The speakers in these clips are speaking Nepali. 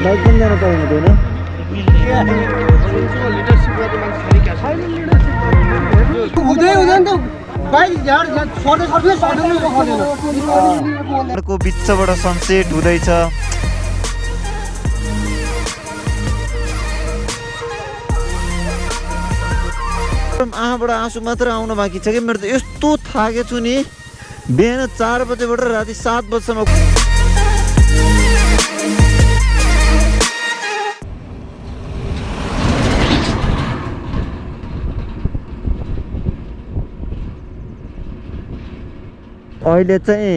बाइक पनि जानु पाउनु हुँदैन को बिचबाट सनसेट हुँदैछ आँखाबाट आँसु मात्र आउन बाँकी छ कि मेरो त यस्तो थाकेको छु नि बिहान 4 बजेबाट राति 7 बजेसम्म अहिले चाहिँ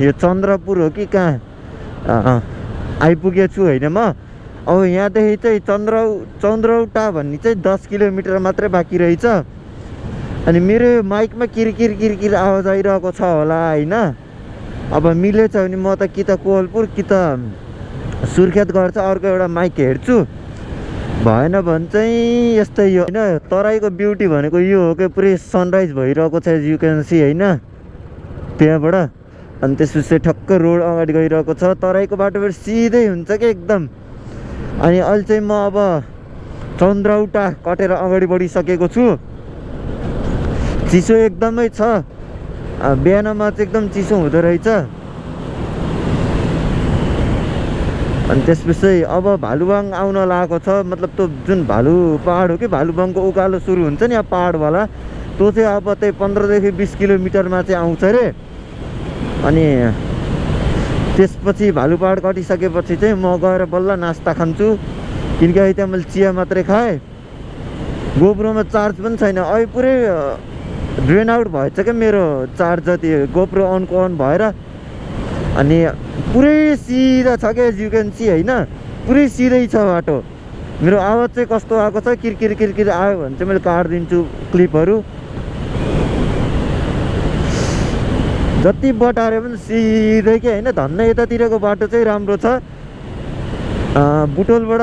यो चन्द्रपुर हो कि कहाँ आइपुगेको छु होइन म अब यहाँदेखि चाहिँ चन्द्रौटा भन्ने चाहिँ 10 किलोमिटर मात्रै बाँकी रहेछ अनि मेरो माइकमा किरकिर आवाज आइरहेको छ होला होइन अब मिलेछ भने म त कि त कोहलपुर कि त सुर्खेत गर्छ अर्को एउटा माइक हेर्छु भएन भने चाहिँ यस्तै यो होइन तराईको ब्युटी भनेको यो हो कि पुरै सनराइज भइरहेको छ यु क्यान सी होइन त्यहाँबाट अनि त्यसपछि ठक्क रोड अगाडि गइरहेको छ तराईको बाटोबाट सिधै हुन्छ कि एकदम अनि अहिले चाहिँ म अब चन्द्रौटा कटेर अगाडि बढिसकेको छु चिसो एकदमै छ बिहानमा चाहिँ एकदम चिसो हुँदो रहेछ अनि त्यसपछि अब भालुबाङ आउन लागेको छ मतलब त्यो जुन भालु पहाड हो कि भालुबाङको उकालो सुरु हुन्छ नि अब पहाडवाला त्यो चाहिँ अब त्यही 15 देखि 20 किलोमिटरमा चाहिँ आउँछ रे अनि त्यसपछि भालु पहाड कटिसकेपछि चाहिँ म गएर बल्ल नास्ता खान्छु किनकि अहिले त्यहाँ मैले चिया मात्रै खाएँ गोप्रोमा चार्ज पनि छैन अहिले पुरै ड्रेन आउट भएछ क्या मेरो चार्ज जति गोप्रो अनको अन भएर अनि पुरै सिधा छ क्या यु क्यान सी होइन पुरै सिधै छ बाटो मेरो आवाज चाहिँ कस्तो आएको छ किरकिर आयो भने चाहिँ मैले काटिदिन्छु क्लिपहरू जति बटारे पनि सिधै के होइन धन्नै यतातिरको बाटो चाहिँ राम्रो छ बुटोलबाट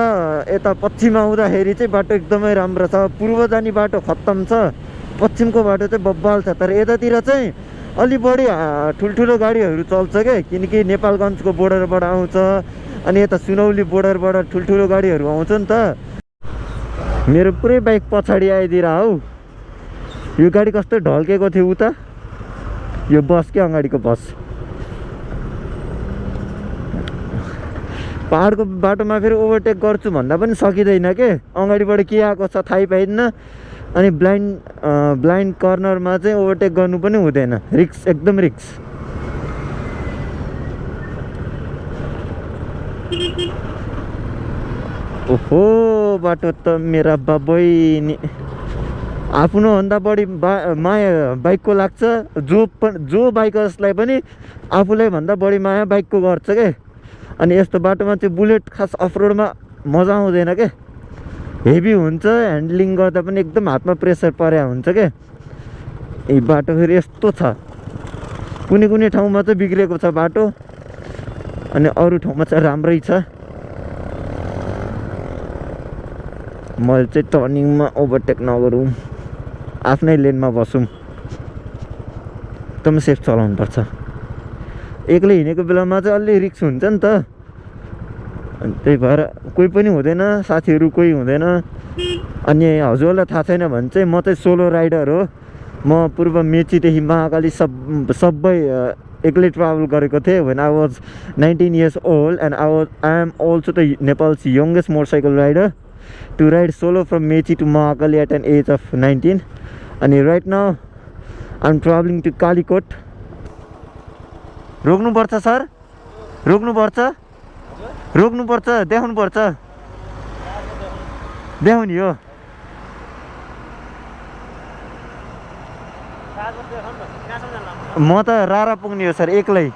यता पश्चिम आउँदाखेरि चाहिँ बाटो एकदमै राम्रो छ पूर्व जाने बाटो खत्तम छ पश्चिमको बाटो चाहिँ बब्बाल छ तर यतातिर चाहिँ अलि बढी ठुल्ठुलो गाडीहरू चल्छ क्या किनकि नेपालगञ्जको बोर्डरबाट आउँछ अनि यता सुनौली बोर्डरबाट ठुल्ठुलो गाडीहरू आउँछ नि त मेरो पुरै बाइक पछाडि आइदिएर हौ यो गाडी कस्तो ढल्केको थियो उता यो बस के अगाडिको बस पहाडको बाटोमा फेरि ओभरटेक गर्छु भन्दा पनि सकिँदैन के अगाडिबाट के आएको छ थाहै पाइन्न अनि ब्लाइन्ड कर्नरमा चाहिँ ओभरटेक गर्नु पनि हुँदैन रिक्स एकदम रिक्स ओहो बाटो त मेरा बहिनी आफ्नो भन्दा बढी माया बाइकको लाग्छ जो बाइकर्सलाई पनि आफूलाई भन्दा बढी माया बाइकको गर्छ के अनि यस्तो बाटोमा चाहिँ बुलेट खास अफरोडमा मजा आउँदैन के हेभी हुन्छ ह्यान्डलिङ गर्दा पनि एकदम हातमा प्रेसर परेको हुन्छ के यी बाटो फेरि यस्तो छ कुनै ठाउँमा चाहिँ बिग्रेको छ बाटो अनि अरू ठाउँमा चाहिँ राम्रै छ मैले चाहिँ टर्निङमा ओभरटेक नगरौँ आफ्नै लेनमा बसौँ एकदम सेफ चलाउनु पर्छ एक्लै हिँडेको बेलामा चाहिँ अलि रिक्स हुन्छ नि त अनि त्यही भएर कोही पनि हुँदैन साथीहरू कोही हुँदैन अनि हजुरलाई थाहा छैन भने चाहिँ म चाहिँ सोलो राइडर हो म पूर्व मेचीदेखि महाकाली सबै एक्लै ट्राभल गरेको थिएँ when I was 19 years old and I am also the Nepal's youngest motorcycle rider to ride solo from Mechi to Mahakali at an age of 19 and right now I'm traveling to Kalikot. रोक्नु पर्छ सर रोक्नु पर्छ देखाउनु पर्छ देखाउनु हो म त रारा पुग्ने हो सर एक्लै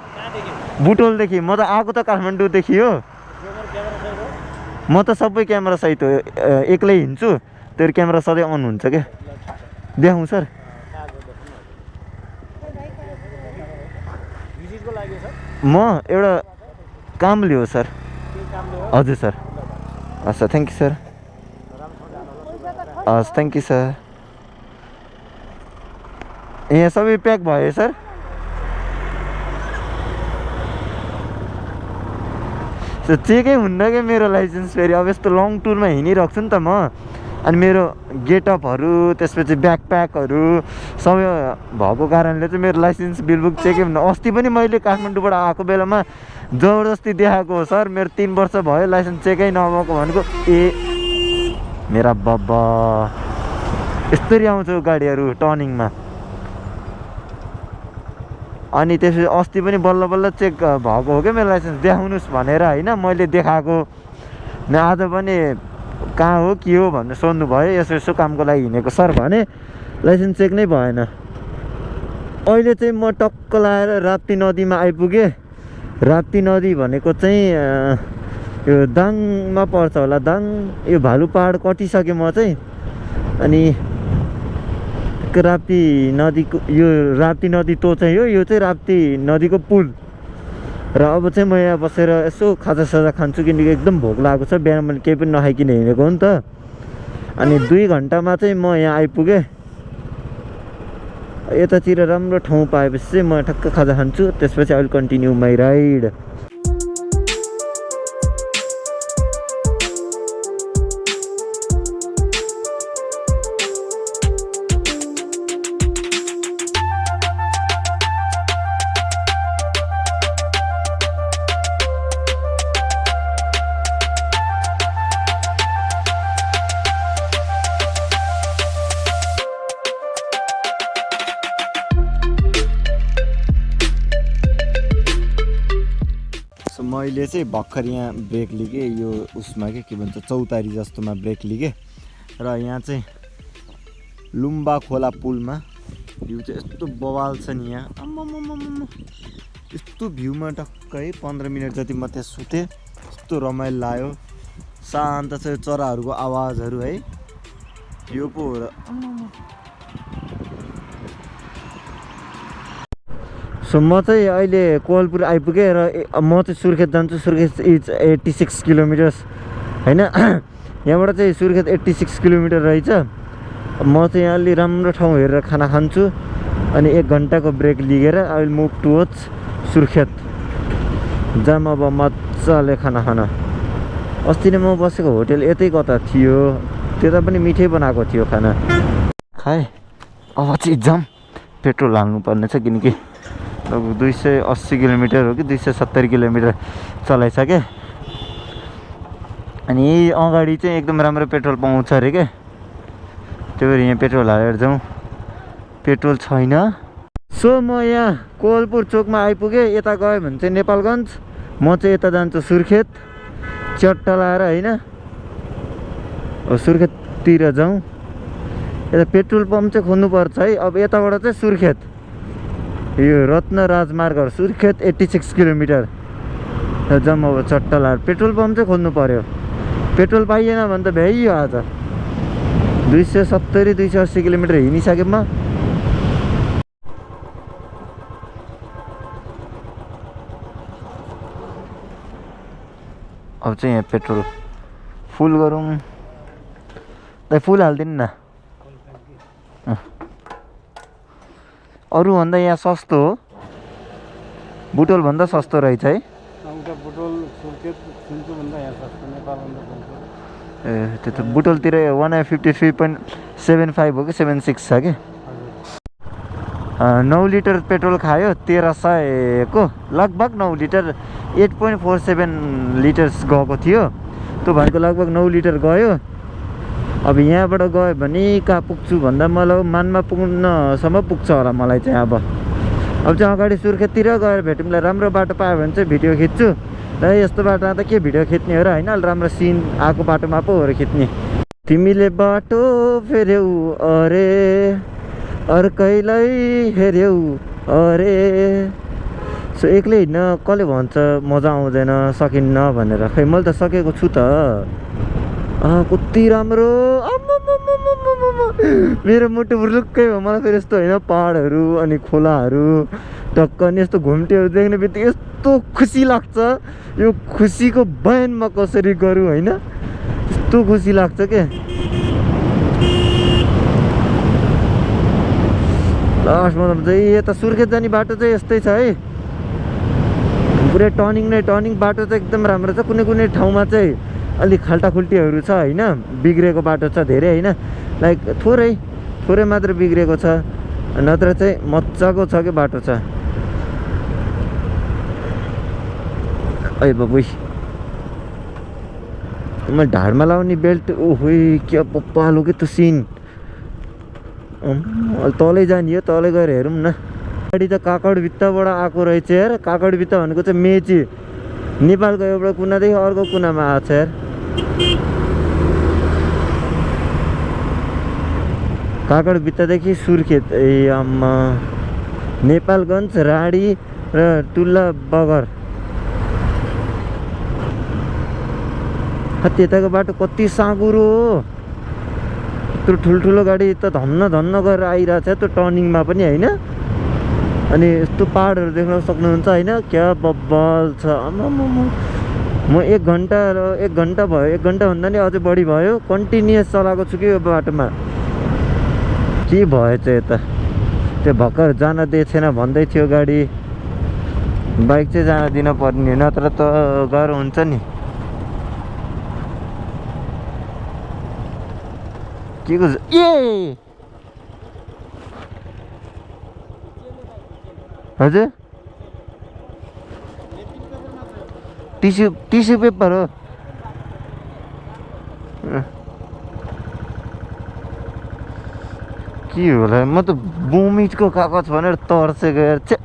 बुटोलदेखि म त आएको त काठमाडौँदेखि हो म त सबै क्यामेरा सहित हो एक्लै हिँड्छु त्यो क्यामेरा सधैँ अन हुन्छ क्या देखाउँ सर म एउटा कामले हो सर हजुर सर हस् सर थ्याङ्क यू सर हस् थ्याङ्क यू सर। यहाँ सबै प्याक भयो सर। चेकै हुन्न क्या मेरो लाइसेन्स फेरि। अब यस्तो लङ टुरमा हिँडिरहेको छु नि त म, अनि मेरो गेटअपहरू त्यसपछि ब्याकप्याकहरू सबै भएको कारणले चाहिँ मेरो लाइसेन्स बिलबुक चेकै हुन्न। अस्ति पनि मैले काठमाडौँबाट आएको बेलामा जबरजस्ती देखाएको हो सर, मेरो 3 वर्ष भयो लाइसेन्स चेकै नभएको भनेको। ए मेरा बाबा, यस्तरी आउँछ गाडीहरू टर्निङमा। अनि त्यसपछि अस्ति पनि बल्ल बल्ल चेक भएको हो क्या मेरो लाइसेन्स, देखाउनुहोस् भनेर होइन, मैले देखाएको। न आज पनि कहाँ हो के हो भनेर सोध्नु भयो, यसो यसो कामको लागि हिँडेको सर भने, लाइसेन्स चेक नै भएन। अहिले चाहिँ म टक्क लाएर राप्ती नदीमा आइपुगेँ। राप्ती नदी भनेको चाहिँ यो दाङमा पर्छ होला, दाङ यो भालु पहाड कटिसकेँ म चाहिँ। अनि राप्ती नदीको यो राप्ती नदी तो चाहिँ हो, यो चाहिँ राप्ती नदीको पुल। र अब चाहिँ म यहाँ बसेर यसो खाजासाजा खान्छु, किनकि एकदम भोक लागेको छ। बिहान मैले केही पनि नखाइकन हिँडेको हो नि त। अनि 2 घन्टामा चाहिँ म यहाँ आइपुगेँ। यतातिर राम्रो ठाउँ पाएपछि चाहिँ म ठक्क खाजा खान्छु, त्यसपछि I will continue my ride. मैले चाहिँ भर्खर यहाँ ब्रेक लिएँ, यो उसमा के भन्छ चौतारी जस्तोमा ब्रेक लिएँ। र यहाँ चाहिँ लुम्बा खोला पुलमा भ्यू चाहिँ यस्तो बवाल छ नि यहाँ। आम्मामामामा, यस्तो भ्यूमा टक्कै 15 मिनट जति म त्यहाँ सुतेँ। यस्तो रमाइलो लाग्यो, शान्त छ, चराहरूको आवाजहरू है। यो पो हो र। सो म चाहिँ अहिले कोवलपुर आइपुगेँ र म चाहिँ सुर्खेत जान्छु। सुर्खेत इज 86 किलोमिटर्स होइन। यहाँबाट चाहिँ सुर्खेत 86 किलोमिटर रहेछ। म चाहिँ यहाँ अलि राम्रो ठाउँ हेरेर खाना खान्छु, अनि 1 घन्टाको ब्रेक लिएर I will move towards Surkhet, जहाँ अब मजाले खाना खाना। अस्ति नै म बसेको होटेल यतै कता थियो, त्यता पनि मिठै बनाएको थियो खाना खाएँ। अब चाहिँ जाम पेट्रोल हाल्नुपर्ने छ, किनकि लगभग 280 किलोमिटर हो कि 270 किलोमिटर चलाइसकेँ। अनि यही अगाडि चाहिँ एकदम राम्रो पेट्रोल पाउँछ अरे क्या, त्यही भएर यहाँ पेट्रोल हालेर जाउँ। पेट्रोल छैन। सो म यहाँ कोवलपुर चोकमा आइपुगेँ। यता गयो भने चाहिँ नेपालगञ्ज, म चाहिँ यता जान्छु सुर्खेत चट्टा लाएर होइन। सुर्खेततिर जाउँ। यता पेट्रोल पम्प चाहिँ खोज्नुपर्छ है। अब यताबाट चाहिँ सुर्खेत, यो रत्न राजमार्ग सुर्खेत 86 किलोमिटर जाउँ। अब चट्टा लाएर पेट्रोल पम्प चाहिँ खोज्नु पर्यो। पेट्रोल पाइएन भने त भ्याइयो। आज 270-280 किलोमिटर हिँडिसकेँ म। अब चाहिँ यहाँ पेट्रोल फुल गरौँ। त फुल हालिदिनु न। अरूभन्दा यहाँ सस्तो हो, बुटोलभन्दा सस्तो रहेछ है। ए त्यो त बुटोलतिर 153.75 हो कि 76 छ कि। 9 लिटर पेट्रोल खायो 1300 को लगभग। 9 लिटर 8.47 लिटर्स गएको थियो, त्यो भनेको लगभग 9 लिटर गयो। अब यहाँबाट गयो भने कहाँ पुग्छु भन्दा मलाई मानमा पुग्नसम्म पुग्छ होला मलाई चाहिँ। अब चाहिँ अगाडि सुर्खेततिर गएर भेटौँला। राम्रो बाटो पायो भने चाहिँ भिडियो खिच्छु। र यस्तो बाटोमा त के भिडियो खिच्ने हो र होइन, राम्रो सिन आएको बाटोमा पो हो र खिच्ने। तिमीले बाटो फेर्यौ अरे अर्कैलाई हेर्यौ अरे। सो एक्लै हिँड्न कसले भन्छ मजा आउँदैन सकिन्न भनेर, खै मैले त सकेको छु त। कति राम्रो। मेरो मुटु बुर्लुक्कै भयो। मलाई फेरि यस्तो होइन पहाडहरू अनि खोलाहरू टक्क अनि यस्तो घुम्टेहरू देख्ने बित्तिकै यस्तो खुसी लाग्छ। यो खुसीको बयान म कसरी गरौँ होइन, यस्तो खुसी लाग्छ के। लास्टमा चाहिँ यता सुर्खेत जाने बाटो चाहिँ यस्तै छ है, पुरै टर्निङ नै टर्निङ। बाटो चाहिँ एकदम राम्रो छ, कुनै कुनै ठाउँमा चाहिँ अलिक खाल्टाखुल्टीहरू छ होइन, बिग्रेको बाटो छ धेरै होइन, लाइक थोरै मात्र बिग्रेको छ, नत्र चाहिँ मजाको छ कि बाटो छ। ऐ बाबु मैले ढाडमा लाउने बेल्ट, ओहो क्या पप्पालो के त्यो सिन। तलै जाने हो, तलै गएर हेरौँ न। गाडी त काकडभित्ताबाट आएको रहेछ यार। काकडभित्ता भनेको चाहिँ मेची, नेपालको एउटा कुनादेखि अर्को कुनामा आएको छ यार। काकडभित्तादेखि सुर्खेत, ए आम्मा, नेपालगञ्ज, राडी र टुल्ला बगर। त्यताको बाटो कति साँगुरो हो, यत्रो ठुल्ठुलो गाडी त धन्न धन्न गरेर आइरहेछ त्यो टर्निङमा पनि होइन। अनि यस्तो पहाडहरू देख्न सक्नुहुन्छ होइन, क्या बब्बल छ। म 1 घन्टा भयो, 1 घन्टा भन्दा नि अझै बढी भयो कन्टिन्युस चलाएको छु कि यो बाटोमा। के भएछ यता, त्यो भर्खर जान दिएको छैन भन्दै थियो गाडी, बाइक चाहिँ जान दिन पर्ने, नत्र त गाह्रो हुन्छ नि। के को ए हजुर टिस्यु पेपर हो। के होला, म त बोमिटको कागज भनेर तर्सेको यार। छे,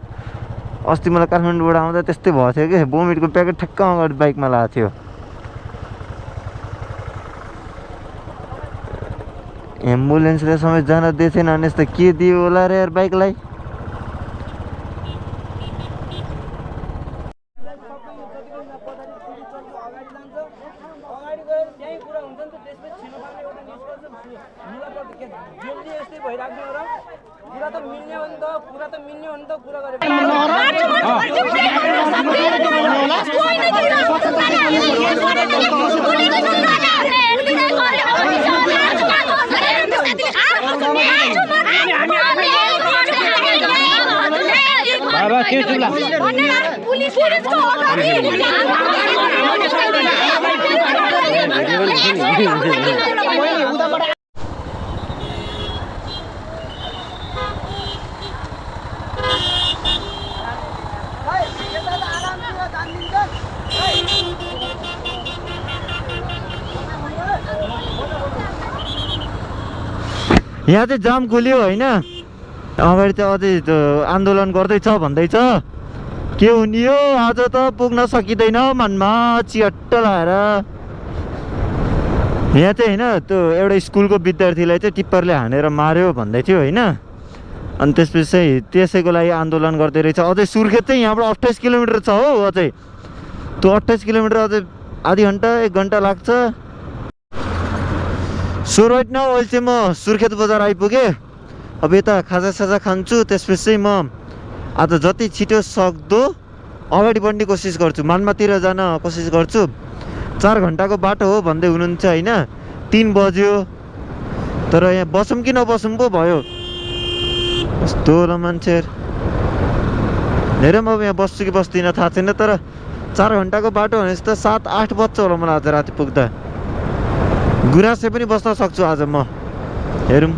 अस्ति मलाई काठमाडौँबाट आउँदा त्यस्तै भएको थियो कि, बोमिटको प्याकेट ठ्याक्क अगाडि बाइकमा लगाएको थियो। एम्बुलेन्सले समेत जान दिएको छैन अनि यस्तो के दियो होला रे यार बाइकलाई। यहाँ चाहिँ जाम खोल्यो होइन, अगाडि चाहिँ अझै आन्दोलन गर्दैछ भन्दैछ। के हुने हो, आज त पुग्न सकिँदैन मनमा चिट्ट लाएर। यहाँ चाहिँ होइन त्यो एउटा स्कुलको विद्यार्थीलाई चाहिँ टिप्परले हानेर मार्यो भन्दै थियो होइन। अनि त्यसपछि चाहिँ त्यसैको लागि आन्दोलन गर्दै रहेछ। अझै सुर्खेत चाहिँ यहाँबाट 28 किलोमिटर छ हो, अझै त्यो 28 किलोमिटर अझै आधी घन्टा 1 घन्टा लाग्छ। सो राइट नाउ अहिले चाहिँ म सुर्खेत बजार आइपुगेँ। अब यता खाजासाजा खान्छु, त्यसपछि चाहिँ म आज जति छिटो सक्दो अगाडि बढ्ने कोसिस गर्छु, मान्मातिर जान कोसिस गर्छु। 4 घन्टाको बाटो हो भन्दै हुनुहुन्छ होइन, 3 बज्यो तर यहाँ बसौँ कि नबसौँ पो भयो। यस्तो होला मान्छे, हेरौँ अब यहाँ बस्छु कि बस्दिनँ थाहा छैन, तर 4 घन्टाको बाटो भनेपछि त 7-8 बज्छ होला मलाई आज राति पुग्दा। गुराँसै पनि बस्न सक्छु आज म, हेरौँ।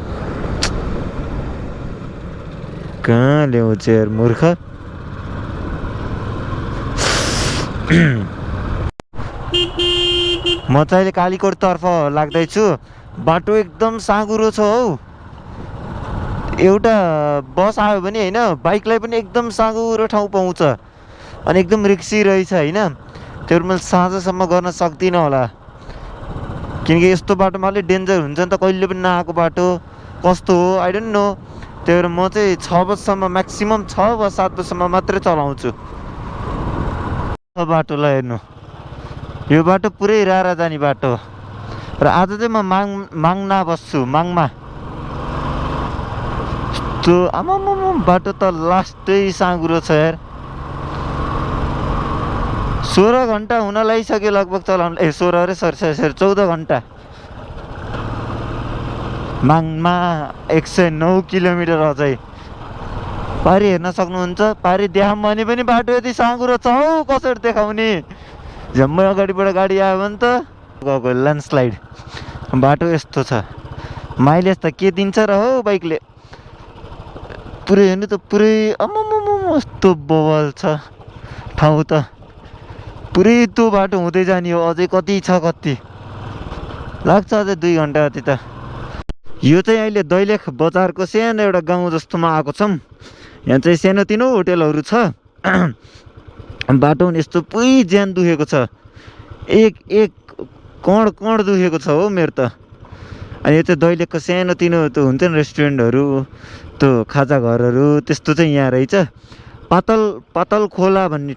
कहाँ ल्याउँछ यार मूर्ख। म चाहिँ अहिले कालीकोटतर्फ लाग्दैछु। बाटो एकदम साँघुरो छ हौ। एउटा बस आयो भने होइन, बाइकलाई पनि एकदम साँघुरो ठाउँ पाउँछ अनि एकदम रिक्सी रहेछ होइन। त्यो मैले साँझसम्म गर्न सक्दिनँ होला, किनकि यस्तो बाटोमा अलिक डेन्जर हुन्छ नि त, कहिले पनि नआएको बाटो कस्तो हो आई डोन्ट नो। त्यही भएर म चाहिँ 6 बजीसम्म, म्याक्सिमम् 6 वा 7 बजीसम्म मात्रै चलाउँछु। बाटोलाई हेर्नु, यो बाटो पुरै रारा जाने बाटो। र आज चाहिँ म माङमा बस्छु, माङमा। यस्तो आमामाम बाटो त लास्टै साँघुरो छ यार। 16 घन्टा हुन लागिसक्यो लगभग चलाउनु। 16 अरे सरी 14 घन्टा। माङमा 109 किलोमिटर अझै पारी हेर्न सक्नुहुन्छ। पारी देखाऊँ भने पनि बाटो यति साँघुरो छ हौ, कसरी देखाउने। झम्मै अगाडिबाट गाडी आयो भने त गएको ल्यान्डस्लाइड। बाटो यस्तो छ, माइलेज त के दिन्छ र हौ बाइकले। पुरै हेर्नु त, पुरै आम्मामामा यस्तो बवाल छ ठाउँ त। पुरै त्यो बाटो हुँदै जाने हो, अझै कति छ, कति लाग्छ अझै 2 घन्टा जति त। यो चाहिँ अहिले दैलेख बजारको सानो एउटा गाउँ जस्तोमा आएको छौँ। यहाँ चाहिँ सानोतिनो होटेलहरू छ। बाटो पनि यस्तो पुरै ज्यान दुखेको छ, एक कण दुखेको छ हो मेरो त। अनि यो चाहिँ दैलेखको सानोतिनो त्यो हुन्छ नि रेस्टुरेन्टहरू, त्यो खाजा घरहरू, त्यस्तो चाहिँ यहाँ रहेछ। पातल खोला भन्ने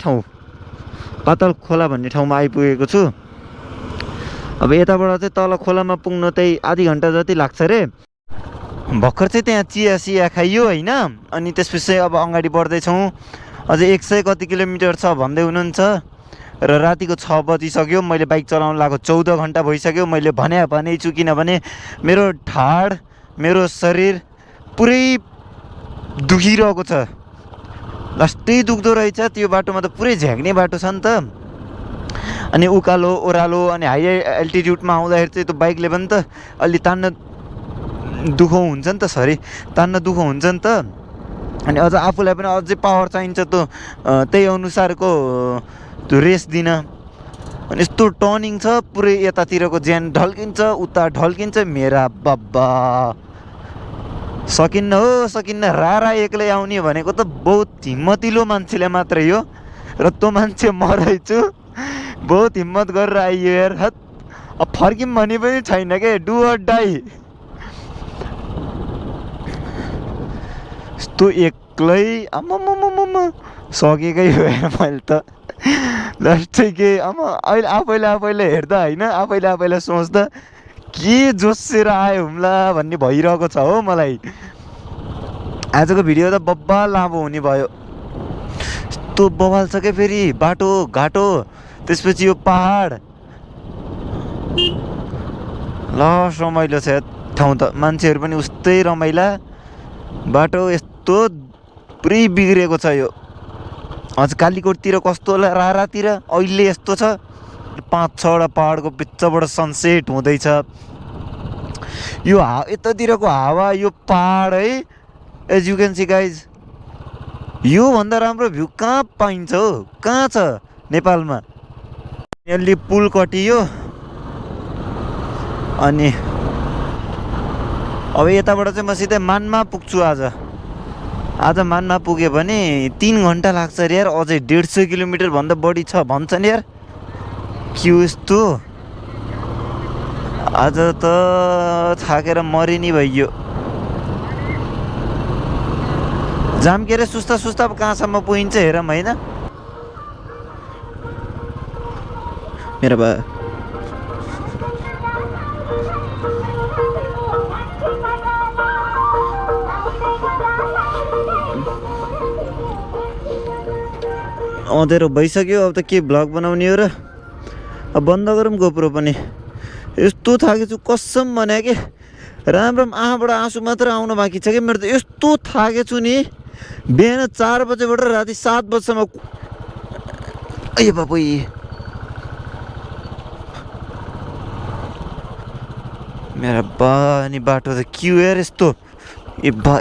ठाउँमा आइपुगेको छु। अब यताबाट चाहिँ तल खोलामा पुग्न चाहिँ आधी घन्टा जति लाग्छ रे। भर्खर चाहिँ त्यहाँ चिया खाइयो होइन। अनि त्यसपछि चाहिँ अब अगाडि बढ्दैछौँ। अझै 100 कति किलोमिटर छ भन्दै हुनुहुन्छ। र रातिको 6 बजिसक्यो। मैले बाइक चलाउन लागेको 14 घन्टा भइसक्यो। मैले भनेकै छु, किनभने मेरो ढाड, मेरो शरीर पुरै दुखिरहेको छ। लास्टै दुख्दो रहेछ। त्यो बाटोमा त पुरै झ्याग्ने बाटो छ नि त। अनि उकालो ओह्रालो अनि हाई एल्टिट्युडमा आउँदाखेरि चाहिँ त्यो बाइकले पनि त अलि तान्न दुःख हुन्छ नि त। अनि अझ आफूलाई पनि अझै पावर चाहिन्छ त्यो त्यही अनुसारको त्यो रेस दिन। अनि यस्तो टर्निङ छ, पुरै यतातिरको ज्यान ढल्किन्छ, उता ढल्किन्छ। मेरा बाबा सकिन्न। रारा एक्लै आउने भनेको त बहुत हिम्मतिलो मान्छेले मात्रै हो, र त्यो मान्छे म रहेछु। बहुत हिम्मत गरेर आइयो यार। अब फर्किम भने पनि छैन के, डु अर डाई। यस्तो एक्लै आम्मामामा सकेकै हो यार मैले त। लास्टै के अहिले आफैले हेर्दा होइन, आफैले सोच्दा के जोसेर आयो हुम्ला भन्ने भइरहेको छ हो मलाई। आजको भिडियो त बब्बा लामो हुने भयो। यस्तो बवाल छ क्या फेरि बाटो घाटो, त्यसपछि यो पहाड। ल रमाइलो छ ठाउँ त, मान्छेहरू पनि उस्तै रमाइला। बाटो यस्तो पुरै बिग्रेको छ यो। अझ कालीकोटतिर कस्तो होला, रारातिर अहिले यस्तो छ। 5-6वटा पहाडको बिचबाट सनसेट हुँदैछ। यो यतातिरको हावा, यो पहाड है, as you can see guys, यो भन्दा राम्रो भ्यू कहाँ पाइन्छ हो, कहाँ छ नेपालमा। यसले पुल कटियो। अनि अब यताबाट चाहिँ म सिधै मानमा पुग्छु। आज मानमा पुग्यो भने 3 घन्टा लाग्छ रे यार। अझै 150 किलोमिटर भन्दा बढी छ भन्छन् यार। के यस्तो, आज त थाकेर मरि नि भइयो। जाम के अरे सुस्ता कहाँसम्म पुगिन्छ हेरौँ होइन। मेरो बा अँधेरो भइसक्यो। अब त के भ्लग बनाउने हो र। अब बन्द गरौँ गोप्रो पनि। यस्तो थाकेछु कसम भने के, राम्रो आँखाबाट आँसु मात्र आउनु बाँकी छ कि मेरो त। यस्तो थाकेछु नि, बिहान 4 बजेबाट राति 7 बजीसम्म। ए बाबु मेरा बा, अनि बाटो त के हो यार यस्तो। ए बा